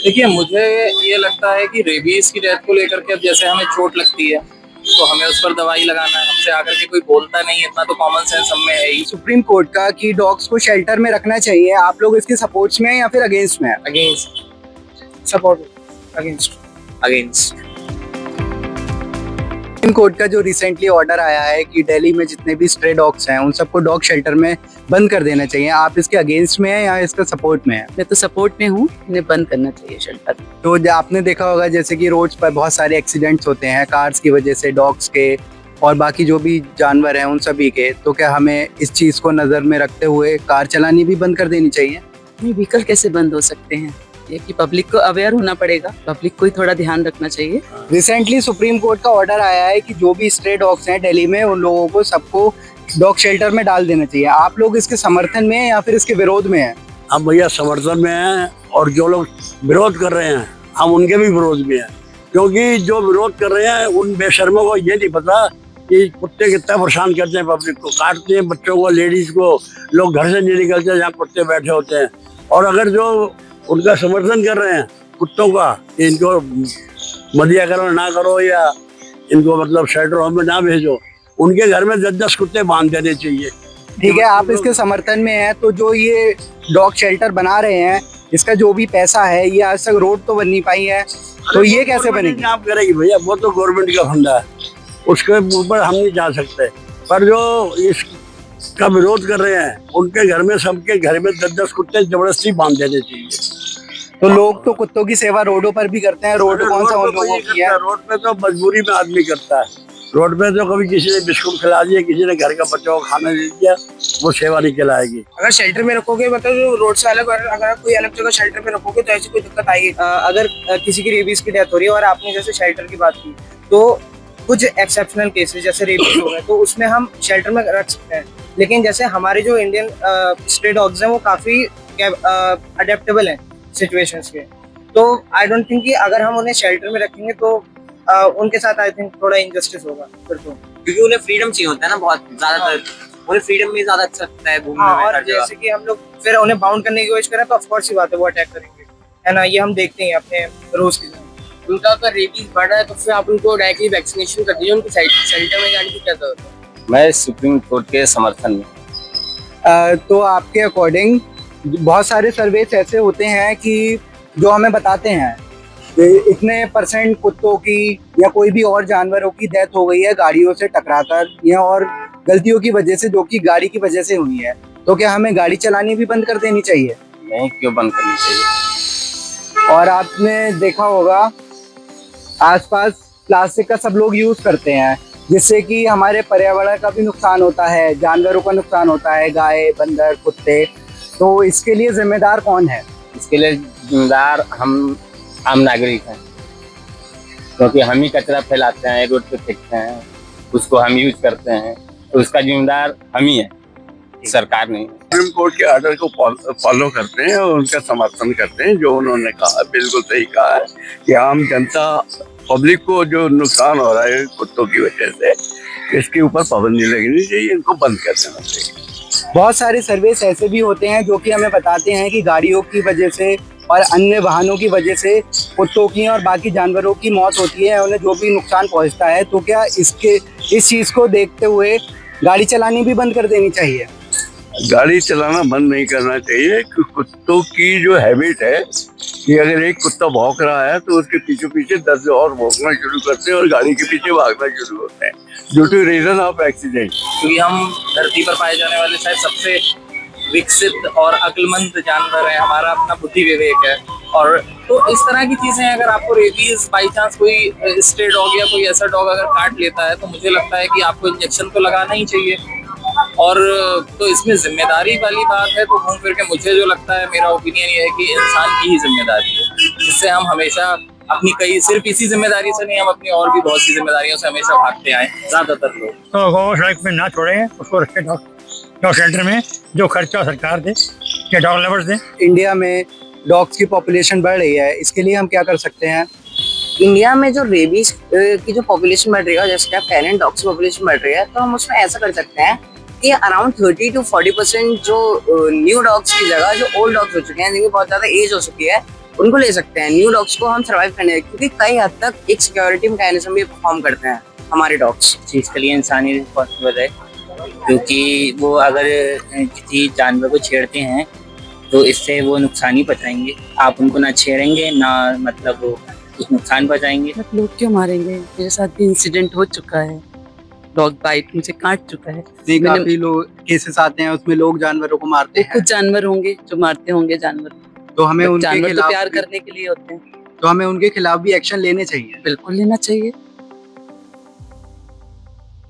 देखिए, मुझे ये लगता है कि रेबीज की डेथ को लेकर के अब जैसे हमें चोट लगती है तो हमें उस पर दवाई लगाना है। हमसे आकर के कोई बोलता नहीं है, इतना तो कॉमन सेंस हम में है ही। सुप्रीम कोर्ट का कि डॉग्स को शेल्टर में रखना चाहिए, आप लोग इसके सपोर्ट्स में हैं या फिर अगेंस्ट में हैं? Against. Support against. Against. Supreme court का जो रिसेंटली ऑर्डर आया है कि दिल्ली में जितने भी स्ट्रे डॉग्स हैं उन सबको डॉग शेल्टर में बंद कर देना चाहिए, आप इसके अगेंस्ट में हैं या इसका सपोर्ट में हैं? मैं तो सपोर्ट में हूँ, इन्हें बंद करना चाहिए शेल्टर। तो आपने देखा होगा जैसे कि रोड्स पर बहुत सारे एक्सीडेंट्स होते हैं कार्स की वजह से, डॉग्स के और बाकी जो भी जानवर हैं उन सभी के, तो क्या हमें इस चीज़ को नज़र में रखते हुए कार चलानी भी बंद कर देनी चाहिए? नहीं, व्हीकल कैसे बंद हो सकते हैं? ये कि पब्लिक को अवेयर होना पड़ेगा, पब्लिक को ही थोड़ा ध्यान रखना चाहिए। रिसेंटली सुप्रीम कोर्ट का ऑर्डर आया है कि जो भी स्ट्रे डॉग्स हैं दिल्ली में उन लोगों को सबको डॉग शेल्टर में डाल देना चाहिए, आप लोग इसके समर्थन में हैं या फिर इसके विरोध में हैं? हम भैया समर्थन में हैं और जो लोग विरोध कर रहे हैं हम उनके भी विरोध में हैं, क्योंकि जो विरोध कर रहे हैं उन बेशर्मों को ये नहीं पता कि कुत्ते कितना परेशान करते हैं, पब्लिक को काटते हैं, बच्चों को, लेडीज को, लोग घर से नहीं निकलते जहाँ कुत्ते बैठे होते हैं। और अगर जो उनका समर्थन कर रहे हैं कुत्तों का कि इनको मदिया करो ना करो या इनको मतलब शेल्टर होम में ना भेजो, उनके घर में 10-10 कुत्ते बांध देने चाहिए। ठीक है, आप इसके समर्थन में हैं, तो जो ये डॉग शेल्टर बना रहे हैं इसका जो भी पैसा है ये आज तक रोड तो बन नहीं पाई है, तो ये कैसे बनेगी? आप करेगी भैया, वो तो गवर्नमेंट का फंडा है, उसके ऊपर हम नहीं जा सकते। पर जो इसका विरोध कर रहे हैं उनके घर में, सबके घर में 10-10 कुत्ते जबरदस्ती बांध देने चाहिए। तो लोग तो कुत्तों की सेवा रोडों पर भी करते हैं, रोड कौन सा उन लोगों की है? रोड पे तो मजबूरी में आदमी करता है, रोड पे तो कभी किसी ने बिस्कुट खिला दिया, किसी ने घर का बच्चों को खाना दे दिया, वो सेवा नहीं कहलाएगी। अगर शेल्टर में रखोगे मतलब जो रोड से अलग, अगर कोई अलग जगह शेल्टर में रखोगे तो ऐसी कोई दिक्कत आएगी। अगर किसी की रेबीज की डेथ हो रही है और आपने जैसे शेल्टर की बात की, तो कुछ एक्सेप्शनल केसेस जैसे रेबीज हो गए तो उसमें हम शेल्टर में रख सकते हैं, लेकिन जैसे हमारे जो इंडियन स्ट्रे डॉग्स हैं वो काफी अडेप्टेबल हैं सिचुएशंस के, तो आई डोंट थिंक कि अगर हम उन्हें शेल्टर में रखेंगे तो उनके साथ आई थिंक थोड़ा इनजस्टिस होगा फिर तो, क्योंकि उन्हें फ्रीडम चाहिए होता है ना, बहुत ज्यादातर उन्हें फ्रीडम में ज्यादा अच्छा लगता है घूमने में। और जैसे कि हम लोग फिर उन्हें बाउंड करने की कोशिश करें तो ऑफ कोर्स ही बात है वो अटैक करेंगे, है ना, ये हम देखते हैं अपने रोज की जिंदगी। उनका अगर रेबीज बढ़ रहा है तो फिर आप उनको डायरेक्टली वैक्सीनेशन कर दीजिए, उनको शेल्टर में जाने की क्या जरूरत है। मैं सुप्रीम कोर्ट के समर्थन में। तो आपके अकॉर्डिंग बहुत सारे सर्वेस ऐसे होते हैं कि जो हमें बताते हैं कि इतने % कुत्तों की या कोई भी और जानवरों की डेथ हो गई है गाड़ियों से टकराकर या और गलतियों की वजह से, जो कि गाड़ी की वजह से हुई है, तो क्या हमें गाड़ी चलानी भी बंद कर देनी चाहिए? नहीं, क्यों बंद करनी चाहिए? और आपने देखा होगा आसपास प्लास्टिक का सब लोग यूज करते हैं, जिससे कि हमारे पर्यावरण का भी नुकसान होता है, जानवरों का नुकसान होता है, गाय, बंदर, कुत्ते, तो इसके लिए जिम्मेदार कौन है? इसके लिए जिम्मेदार हम आम नागरिक हैं, क्योंकि हम ही कचरा फैलाते हैं, रोड पे फेंकते हैं, उसको हम यूज करते हैं, तो उसका जिम्मेदार हम ही है, सरकार नहीं। सुप्रीम कोर्ट के ऑर्डर को फॉलो करते हैं और उनका समर्थन करते हैं। जो उन्होंने कहा बिल्कुल सही कहा है कि आम जनता, पब्लिक को जो नुकसान हो रहा है कुत्तों की वजह से, इसके ऊपर पाबंदी लगनी चाहिए, इनको बंद कर देना चाहिए। बहुत सारे सर्वेस ऐसे भी होते हैं जो कि हमें बताते हैं कि गाड़ियों की वजह से और अन्य वाहनों की वजह से कुत्तों की और बाकी जानवरों की मौत होती है, उन्हें जो भी नुकसान पहुंचता है, तो क्या इस चीज़ को देखते हुए गाड़ी चलानी भी बंद कर देनी चाहिए? गाड़ी चलाना बंद नहीं करना चाहिए, क्योंकि कुत्तों की जो हैबिट है कि अगर एक कुत्ता भौंक रहा है तो उसके पीछे पीछे 10 और भौंकना शुरू करते हैं और गाड़ी के पीछे भागना शुरू होते हैं, due to reason of accident. क्योंकि हम धरती पर पाए जाने वाले शायद सबसे विकसित और अक्लमंद जानवर है, हमारा अपना बुद्धि विवेक है, और तो इस तरह की चीजें, अगर आपको रेबीज बाई चांस कोई स्ट्रे डॉग या कोई ऐसा डॉग अगर काट लेता है तो मुझे लगता है कि आपको इंजेक्शन तो लगाना ही चाहिए। और तो इसमें जिम्मेदारी वाली बात है, तो घूम फिर के मुझे जो लगता है, मेरा ओपिनियन ये है कि इंसान की ही जिम्मेदारी है, जिससे हम हमेशा अपनी कई, सिर्फ इसी जिम्मेदारी से नहीं, हम अपनी और भी बहुत सी जिम्मेदारियों से हमेशा भागते आए ज्यादातर लोग। तो गौ सड़क में ना छोड़ें, उसको रखें डॉग शेल्टर में, जो खर्चा सरकार दे या डॉग लवर्स दे। इंडिया में डॉग्स की पॉपुलेशन बढ़ रही है, इसके लिए हम क्या कर सकते हैं? इंडिया में जो रेबीज की जो पॉपुलेशन बढ़ रही है, जैसे क्या कैनेन डॉग्स की पॉपुलेशन बढ़ रही है, तो हम उसमें ऐसा कर सकते हैं कि अराउंड 30 to 40% जो न्यू डॉग्स की जगह जो ओल्ड डॉग्स हो चुके हैं, जिनकी बहुत ज्यादा एज हो चुकी है, उनको ले सकते हैं। न्यू डॉग्स को हम सर्वाइव करने, क्योंकि कई हद तक एक सिक्योरिटी मैकेनिज्म भी परफॉर्म करते हैं हमारे डॉग्स। चीज़ के लिए इंसान ही रिस्पॉन्सिबल है, क्योंकि वो अगर किसी जानवर को छेड़ते हैं तो इससे वो नुकसान ही पहुंचाएंगे। आप उनको ना छेड़ेंगे ना मतलब वो कुछ नुकसान पहुंचाएंगे। लोग क्यों मारेंगे? मेरे साथ भी इंसिडेंट हो चुका है, डॉग बाइट मुझे काट चुका है। नहीं, मैंने- काफी लोग केसेस आते हैं उसमें लोग जानवरों को मारते हैं, कुछ जानवर होंगे जो मारते होंगे जानवर। तो हमें उनके जानवर तो खिलाफ प्यार करने के लिए होते हैं। तो हमें उनके खिलाफ भी एक्शन लेने चाहिए। बिल्कुल लेना चाहिए।